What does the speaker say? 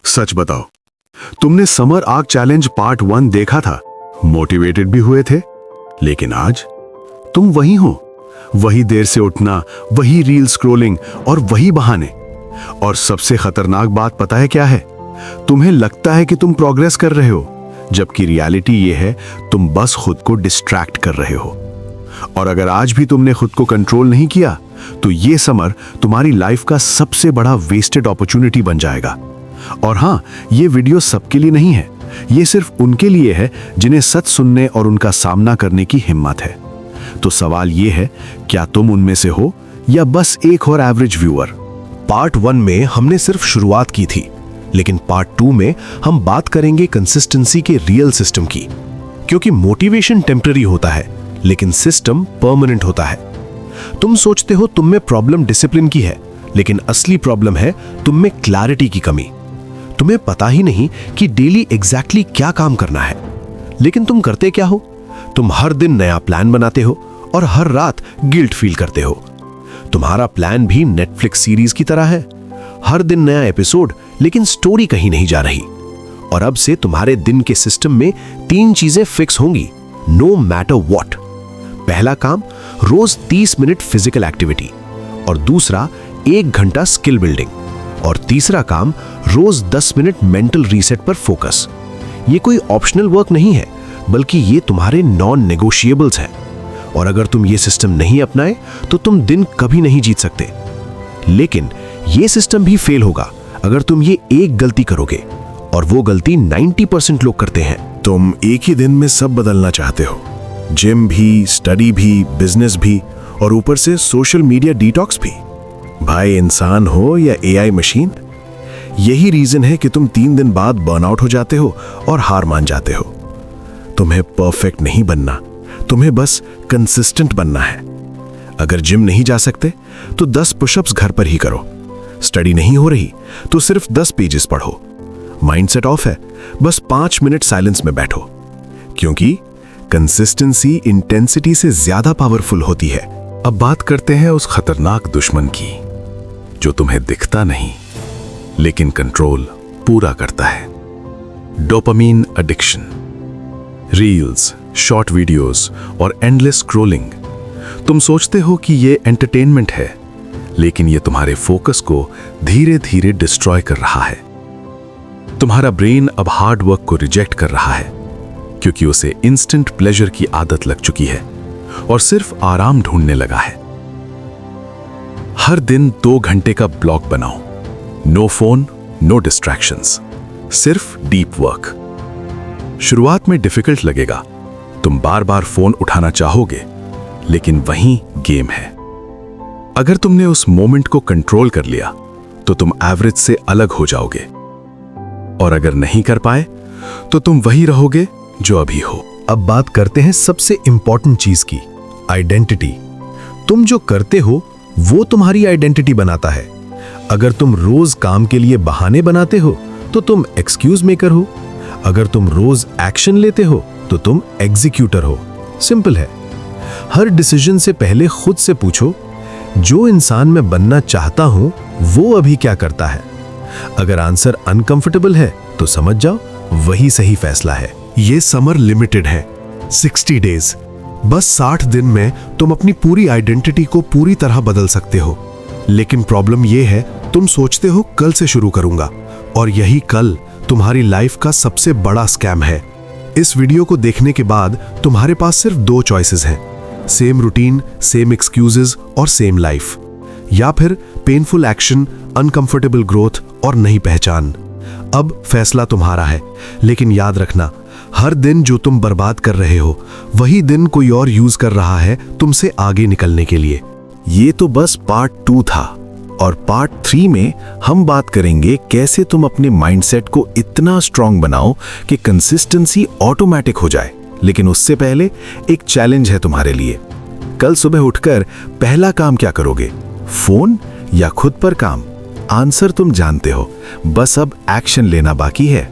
सच बताओ, तुमने summer arc challenge part 1 देखा था, मोटिवेटेड भी हुए थे, लेकिन आज तुम वही हो, वही देर से उठना, वही रील स्क्रॉलिंग और वही बहाने। और सबसे खतरनाक बात पता है क्या है? तुम्हें लगता है कि तुम प्रोग्रेस कर रहे हो, जबकि रियलिटी ये है तुम बस खुद को डिस्ट्रैक्ट कर रहे हो। और अगर आज भी तुमने खुद को कंट्रोल नहीं किया, तो ये समर तुम्हारी लाइफ का सबसे बड़ा वेस्टेड अपॉर्चुनिटी बन जाएगा। और हाँ, ये वीडियो सबके लिए नहीं है, ये सिर्फ उनके लिए है जिन्हें सच सुनने और उनका सामना करने की हिम्मत है। तो सवाल ये है, क्या तुम उनमें से हो या बस एक और एवरेज व्यूअर? पार्ट 1 में हमने सिर्फ शुरुआत की थी, लेकिन पार्ट 2 में हम बात करेंगे कंसिस्टेंसी के रियल सिस्टम की। क्योंकि मोटिवेशन टेम्पररी होता है, लेकिन सिस्टम परमानेंट होता है। तुम सोचते हो तुम में प्रॉब्लम डिसिप्लिन की है, लेकिन असली प्रॉब्लम है तुम में क्लैरिटी की कमी। तुम्हें पता ही नहीं कि डेली एग्जैक्टली क्या काम करना है, लेकिन तुम करते क्या हो? तुम हर दिन नया प्लान बनाते हो और हर रात गिल्ट फील करते हो। तुम्हारा प्लान भी नेटफ्लिक्स सीरीज की तरह है, हर दिन नया एपिसोड, लेकिन स्टोरी कहीं नहीं जा रही। और अब से तुम्हारे दिन के सिस्टम में 3 चीजें फिक्स होंगी, नो मैटर व्हाट। पहला काम, रोज 30 मिनट फिजिकल एक्टिविटी, और दूसरा 1 घंटा स्किल बिल्डिंग, और तीसरा काम, रोज 10 मिनट मेंटल रीसेट पर फोकस। ये कोई ऑप्शनल वर्क नहीं है, बल्कि ये तुम्हारे नॉन नेगोशिएबल्स हैं। और अगर तुम ये सिस्टम नहीं अपनाए तो तुम दिन कभी नहीं जीत सकते। लेकिन ये सिस्टम भी फेल होगा अगर तुम ये एक गलती करोगे, और वो गलती 90% लोग करते हैं। तुम एक ही दिन में सब बदलना चाहते हो, जिम भी, स्टडी भी, बिजनेस भी, और ऊपर से सोशल मीडिया डिटॉक्स भी। भाई, इंसान हो या एआई मशीन, यही रीजन है कि तुम 3 दिन बाद बर्नआउट हो जाते हो और हार मान जाते हो। तुम्हें परफेक्ट नहीं बनना, तुम्हें बस कंसिस्टेंट बनना है। अगर जिम नहीं जा सकते तो 10 पुशअप्स घर पर ही करो। स्टडी नहीं हो रही तो सिर्फ 10 पेजेस पढ़ो। माइंडसेट ऑफ है, बस 5 मिनट साइलेंस में बैठो। क्योंकि कंसिस्टेंसी इंटेंसिटी से ज्यादा पावरफुल होती है। अब बात करते हैं उस खतरनाक दुश्मन की, जो तुम्हें दिखता नहीं लेकिन कंट्रोल पूरा करता है। Dopamine addiction. Reels, short videos और एंडलेस स्क्रॉलिंग। तुम सोचते हो कि ये एंटरटेनमेंट है, लेकिन ये तुम्हारे फोकस को धीरे धीरे डिस्ट्रॉय कर रहा है। तुम्हारा ब्रेन अब हार्ड वर्क को रिजेक्ट कर रहा है, क्योंकि उसे इंस्टेंट प्लेजर की आदत लग चुकी है और सिर्फ आराम ढूंढने लगा है। हर दिन 2 घंटे का ब्लॉक बनाओ, नो फोन, नो डिस्ट्रैक्शंस, सिर्फ डीप वर्क। शुरुआत में डिफिकल्ट लगेगा, तुम बार बार फोन उठाना चाहोगे, लेकिन वहीं गेम है। अगर तुमने उस मोमेंट को कंट्रोल कर लिया तो तुम एवरेज से अलग हो जाओगे, और अगर नहीं कर पाए तो तुम वही रहोगे जो अभी हो। अब बात करते हैं सबसे इंपॉर्टेंट चीज की, आइडेंटिटी। तुम जो करते हो वो तुम्हारी आइडेंटिटी बनाता है। अगर तुम रोज काम के लिए बहाने बनाते हो तो तुम एक्सक्यूज मेकर हो। अगर तुम रोज एक्शन लेते हो तो तुम एग्जीक्यूटर हो। सिंपल है। हर डिसीजन से पहले खुद से पूछो, जो इंसान मैं बनना चाहता हूं वो अभी क्या करता है? अगर आंसर अनकंफर्टेबल है तो समझ जाओ वही सही फैसला है। ये समर लिमिटेड है, 60 डेज। बस 60 दिन में तुम अपनी पूरी आइडेंटिटी को पूरी तरह बदल सकते हो। लेकिन प्रॉब्लम ये है, तुम सोचते हो कल से शुरू करूंगा, और यही कल तुम्हारी लाइफ का सबसे बड़ा स्कैम है। इस वीडियो को देखने के बाद तुम्हारे पास सिर्फ 2 चॉइसेस हैं, सेम रूटीन, सेम एक्सक्यूजेस और सेम लाइफ, या फिर पेनफुल एक्शन, अनकंफर्टेबल ग्रोथ और नई पहचान। अब फैसला तुम्हारा है, लेकिन याद रखना, हर दिन जो तुम बर्बाद कर रहे हो वही दिन कोई और यूज कर रहा है तुमसे आगे निकलने के लिए। ये तो बस पार्ट 2 था, और पार्ट 3 में हम बात करेंगे कैसे तुम अपने माइंडसेट को इतना स्ट्रांग बनाओ कि कंसिस्टेंसी ऑटोमेटिक हो जाए। लेकिन उससे पहले एक चैलेंज है तुम्हारे लिए। कल सुबह उठकर पहला काम क्या करोगे? फोन या खुद पर काम? आंसर तुम जानते हो, बस अब एक्शन लेना बाकी है।